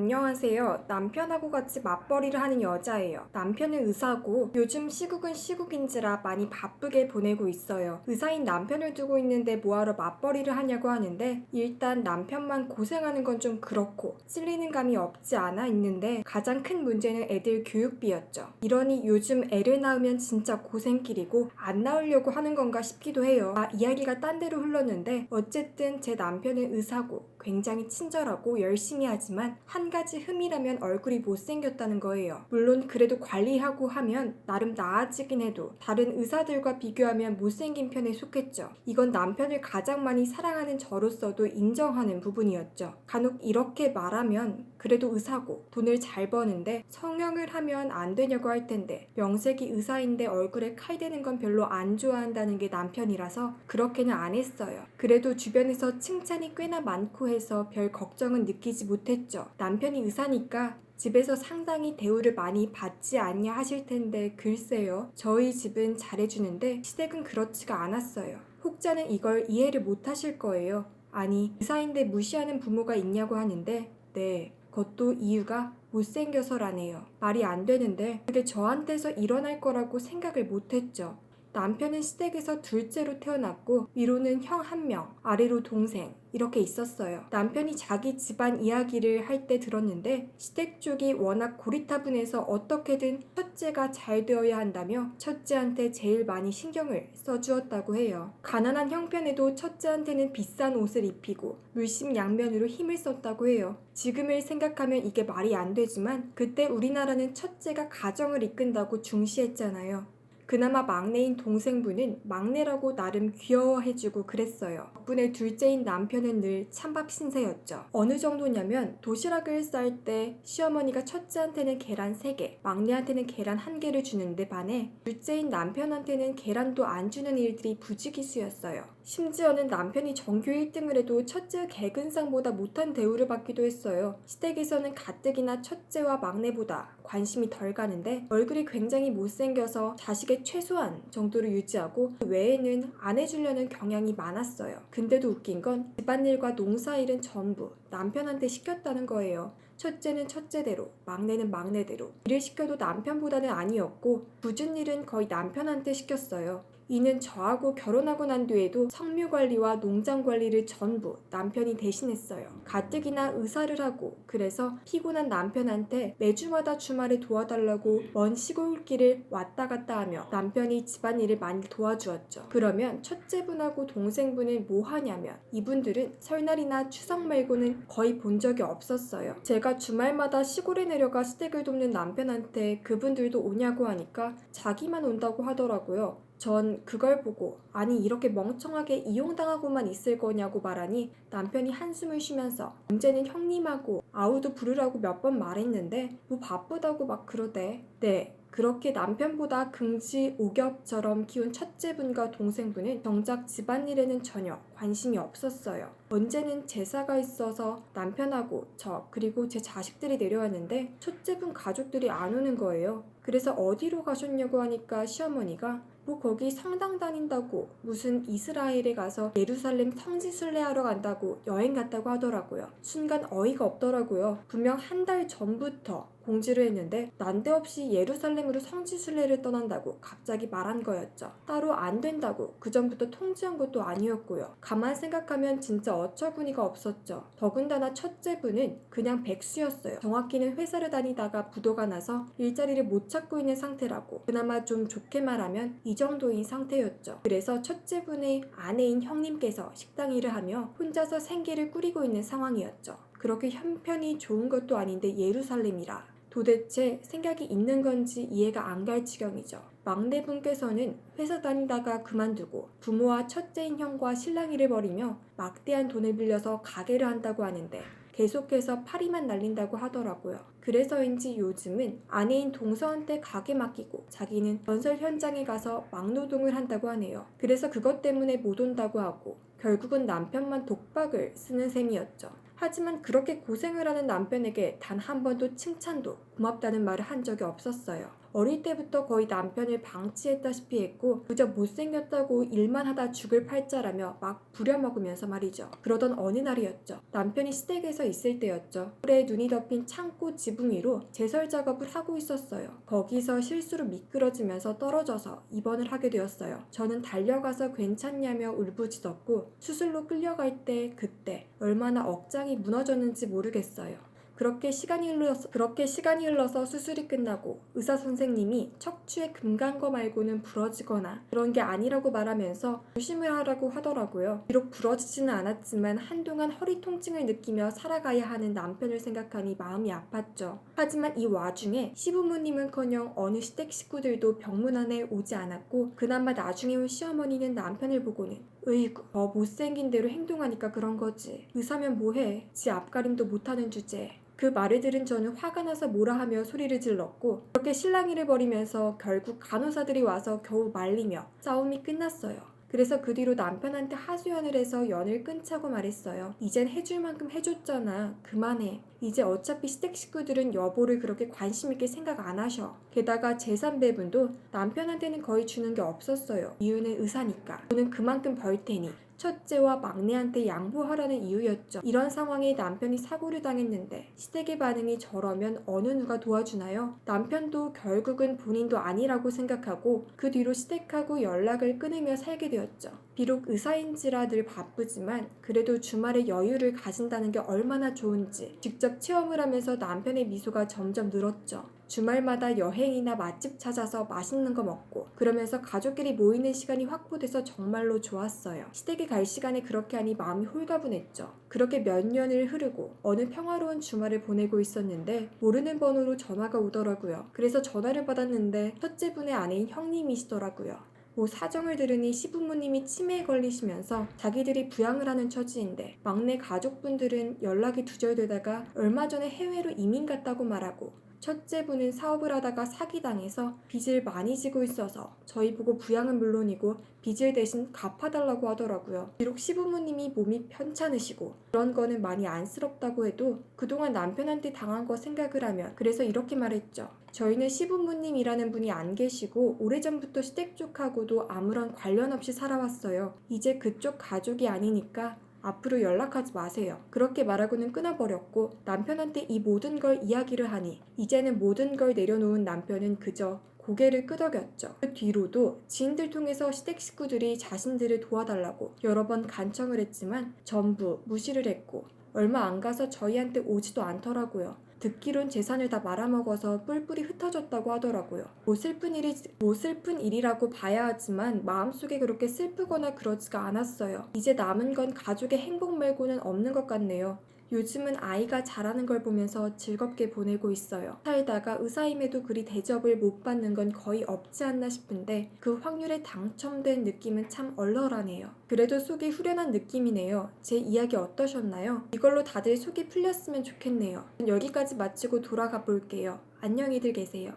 안녕하세요. 남편하고 같이 맞벌이를 하는 여자예요. 남편은 의사고 요즘 시국은 시국인지라 많이 바쁘게 보내고 있어요. 의사인 남편을 두고 있는데 뭐하러 맞벌이를 하냐고 하는데 일단 남편만 고생하는 건 좀 그렇고 찔리는 감이 없지 않아 있는데 가장 큰 문제는 애들 교육비였죠. 이러니 요즘 애를 낳으면 진짜 고생길이고 안 낳으려고 하는 건가 싶기도 해요. 이야기가 딴 데로 흘렀는데 어쨌든 제 남편은 의사고 굉장히 친절하고 열심히 하지만 한 가지 흠이라면 얼굴이 못생겼다는 거예요. 물론 그래도 관리하고 하면 나름 나아지긴 해도 다른 의사들과 비교하면 못생긴 편에 속했죠. 이건 남편을 가장 많이 사랑하는 저로서도 인정하는 부분이었죠. 간혹 이렇게 말하면 그래도 의사고 돈을 잘 버는데 성형을 하면 안 되냐고 할 텐데 명색이 의사인데 얼굴에 칼 대는 건 별로 안 좋아한다는 게 남편이라서 그렇게는 안 했어요. 그래도 주변에서 칭찬이 꽤나 많고 해서 별 걱정은 느끼지 못했죠. 남편이 의사니까 집에서 상당히 대우를 많이 받지 않냐 하실 텐데 글쎄요. 저희 집은 잘해주는데 시댁은 그렇지가 않았어요. 혹자는 이걸 이해를 못 하실 거예요. 아니, 의사인데 무시하는 부모가 있냐고 하는데 네, 그것도 이유가 못생겨서라네요. 말이 안 되는데 그게 저한테서 일어날 거라고 생각을 못했죠. 남편은 시댁에서 둘째로 태어났고 위로는 형 1명, 아래로 동생 이렇게 있었어요. 남편이 자기 집안 이야기를 할 때 들었는데 시댁 쪽이 워낙 고리타분해서 어떻게든 첫째가 잘 되어야 한다며 첫째한테 제일 많이 신경을 써주었다고 해요. 가난한 형편에도 첫째한테는 비싼 옷을 입히고 물심양면으로 힘을 썼다고 해요. 지금을 생각하면 이게 말이 안 되지만 그때 우리나라는 첫째가 가정을 이끈다고 중시했잖아요. 그나마 막내인 동생분은 막내라고 나름 귀여워해주고 그랬어요. 덕분에 둘째인 남편은 늘 찬밥 신세였죠. 어느 정도냐면 도시락을 쌀 때 시어머니가 첫째한테는 계란 3개, 막내한테는 계란 1개를 주는데 반해 둘째인 남편한테는 계란도 안 주는 일들이 부지기수였어요. 심지어는 남편이 전교 1등을 해도 첫째 개근상보다 못한 대우를 받기도 했어요. 시댁에서는 가뜩이나 첫째와 막내보다 관심이 덜 가는데 얼굴이 굉장히 못생겨서 자식의 최소한 정도로 유지하고 그 외에는 안 해주려는 경향이 많았어요. 근데도 웃긴 건 집안일과 농사일은 전부 남편한테 시켰다는 거예요. 첫째는 첫째대로, 막내는 막내대로. 일을 시켜도 남편보다는 아니었고 굳은 일은 거의 남편한테 시켰어요. 이는 저하고 결혼하고 난 뒤에도 성묘관리와 농장관리를 전부 남편이 대신했어요. 가뜩이나 의사를 하고 그래서 피곤한 남편한테 매주마다 주말에 도와달라고 먼 시골길을 왔다 갔다 하며 남편이 집안일을 많이 도와주었죠. 그러면 첫째분하고 동생분은 뭐 하냐면 이분들은 설날이나 추석 말고는 거의 본 적이 없었어요. 제가 주말마다 시골에 내려가 시댁을 돕는 남편한테 그분들도 오냐고 하니까 자기만 온다고 하더라고요. 전 그걸 보고 아니 이렇게 멍청하게 이용당하고만 있을 거냐고 말하니 남편이 한숨을 쉬면서 언제는 형님하고 아우도 부르라고 몇 번 말했는데 뭐 바쁘다고 막 그러대. 네. 그렇게 남편보다 긍지오겹처럼 키운 첫째분과 동생분은 정작 집안일에는 전혀 관심이 없었어요. 언제는 제사가 있어서 남편하고 저 그리고 제 자식들이 내려왔는데 첫째분 가족들이 안 오는 거예요. 그래서 어디로 가셨냐고 하니까 시어머니가 뭐 거기 성당 다닌다고 무슨 이스라엘에 가서 예루살렘 성지 순례하러 간다고 여행 갔다고 하더라고요. 순간 어이가 없더라고요. 분명 한 달 전부터 공지를 했는데 난데없이 예루살렘으로 성지 순례를 떠난다고 갑자기 말한 거였죠. 따로 안 된다고 그 전부터 통지한 것도 아니었고요. 가만 생각하면 진짜 어처구니가 없었죠. 더군다나 첫째분은 그냥 백수였어요. 정확히는 회사를 다니다가 부도가 나서 일자리를 못 찾고 있는 상태라고 그나마 좀 좋게 말하면 이 정도인 상태였죠. 그래서 첫째분의 아내인 형님께서 식당 일을 하며 혼자서 생계를 꾸리고 있는 상황이었죠. 그렇게 형편이 좋은 것도 아닌데 예루살렘이라 도대체 생각이 있는 건지 이해가 안 갈 지경이죠. 막내분께서는 회사 다니다가 그만두고 부모와 첫째인 형과 실랑이를 벌이며 막대한 돈을 빌려서 가게를 한다고 하는데 계속해서 파리만 날린다고 하더라고요. 그래서인지 요즘은 아내인 동서한테 가게 맡기고 자기는 건설 현장에 가서 막노동을 한다고 하네요. 그래서 그것 때문에 못 온다고 하고 결국은 남편만 독박을 쓰는 셈이었죠. 하지만 그렇게 고생을 하는 남편에게 단 한 번도 칭찬도 고맙다는 말을 한 적이 없었어요. 어릴 때부터 거의 남편을 방치했다시피 했고 그저 못생겼다고 일만 하다 죽을 팔자라며 막 부려먹으면서 말이죠. 그러던 어느 날이었죠. 남편이 시댁에서 있을 때였죠. 불에 눈이 덮인 창고 지붕 위로 제설 작업을 하고 있었어요. 거기서 실수로 미끄러지면서 떨어져서 입원을 하게 되었어요. 저는 달려가서 괜찮냐며 울부짖었고 수술로 끌려갈 때 그때 얼마나 억장이 무너졌는지 모르겠어요. 그렇게 시간이 흘러서 수술이 끝나고 의사 선생님이 척추에 금 간 거 말고는 부러지거나 그런 게 아니라고 말하면서 조심을 하라고 하더라고요. 비록 부러지지는 않았지만 한동안 허리 통증을 느끼며 살아가야 하는 남편을 생각하니 마음이 아팠죠. 하지만 이 와중에 시부모님은커녕 어느 시댁 식구들도 병문안에 오지 않았고 그나마 나중에 온 시어머니는 남편을 보고는 으이구 못생긴 대로 행동하니까 그런 거지. 의사면 뭐해. 지 앞가림도 못하는 주제에. 그 말을 들은 저는 화가 나서 뭐라 하며 소리를 질렀고 그렇게 실랑이를 벌이면서 결국 간호사들이 와서 겨우 말리며 싸움이 끝났어요. 그래서 그 뒤로 남편한테 하소연을 해서 연을 끊자고 말했어요. 이젠 해줄 만큼 해줬잖아. 그만해. 이제 어차피 시댁 식구들은 여보를 그렇게 관심 있게 생각 안 하셔. 게다가 재산 배분도 남편한테는 거의 주는 게 없었어요. 이유는 의사니까. 돈은 그만큼 벌 테니. 첫째와 막내한테 양보하라는 이유였죠. 이런 상황에 남편이 사고를 당했는데 시댁의 반응이 저러면 어느 누가 도와주나요? 남편도 결국은 본인도 아니라고 생각하고 그 뒤로 시댁하고 연락을 끊으며 살게 되었죠. 비록 의사인지라 늘 바쁘지만 그래도 주말에 여유를 가진다는 게 얼마나 좋은지 직접 체험을 하면서 남편의 미소가 점점 늘었죠. 주말마다 여행이나 맛집 찾아서 맛있는 거 먹고 그러면서 가족끼리 모이는 시간이 확보돼서 정말로 좋았어요. 시댁에 갈 시간에 그렇게 하니 마음이 홀가분했죠. 그렇게 몇 년을 흐르고 어느 평화로운 주말을 보내고 있었는데 모르는 번호로 전화가 오더라고요. 그래서 전화를 받았는데 첫째분의 아내인 형님이시더라고요. 사정을 들으니 시부모님이 치매에 걸리시면서 자기들이 부양을 하는 처지인데 막내 가족분들은 연락이 두절되다가 얼마 전에 해외로 이민 갔다고 말하고 첫째분은 사업을 하다가 사기당해서 빚을 많이 지고 있어서 저희 보고 부양은 물론이고 빚을 대신 갚아달라고 하더라고요. 비록 시부모님이 몸이 편찮으시고 그런 거는 많이 안쓰럽다고 해도 그동안 남편한테 당한 거 생각을 하면 그래서 이렇게 말했죠. 저희는 시부모님이라는 분이 안 계시고 오래전부터 시댁 쪽하고도 아무런 관련 없이 살아왔어요. 이제 그쪽 가족이 아니니까 앞으로 연락하지 마세요. 그렇게 말하고는 끊어버렸고 남편한테 이 모든 걸 이야기를 하니 이제는 모든 걸 내려놓은 남편은 그저 고개를 끄덕였죠. 그 뒤로도 지인들 통해서 시댁 식구들이 자신들을 도와달라고 여러 번 간청을 했지만 전부 무시를 했고 얼마 안 가서 저희한테 오지도 않더라고요. 듣기론 재산을 다 말아먹어서 뿔뿔이 흩어졌다고 하더라고요. 슬픈 일이라고 봐야 하지만 마음속에 그렇게 슬프거나 그러지가 않았어요. 이제 남은 건 가족의 행복 말고는 없는 것 같네요. 요즘은 아이가 자라는 걸 보면서 즐겁게 보내고 있어요. 살다가 의사임에도 그리 대접을 못 받는 건 거의 없지 않나 싶은데 그 확률에 당첨된 느낌은 참 얼얼하네요. 그래도 속이 후련한 느낌이네요. 제 이야기 어떠셨나요? 이걸로 다들 속이 풀렸으면 좋겠네요. 여기까지 마치고 돌아가 볼게요. 안녕히들 계세요.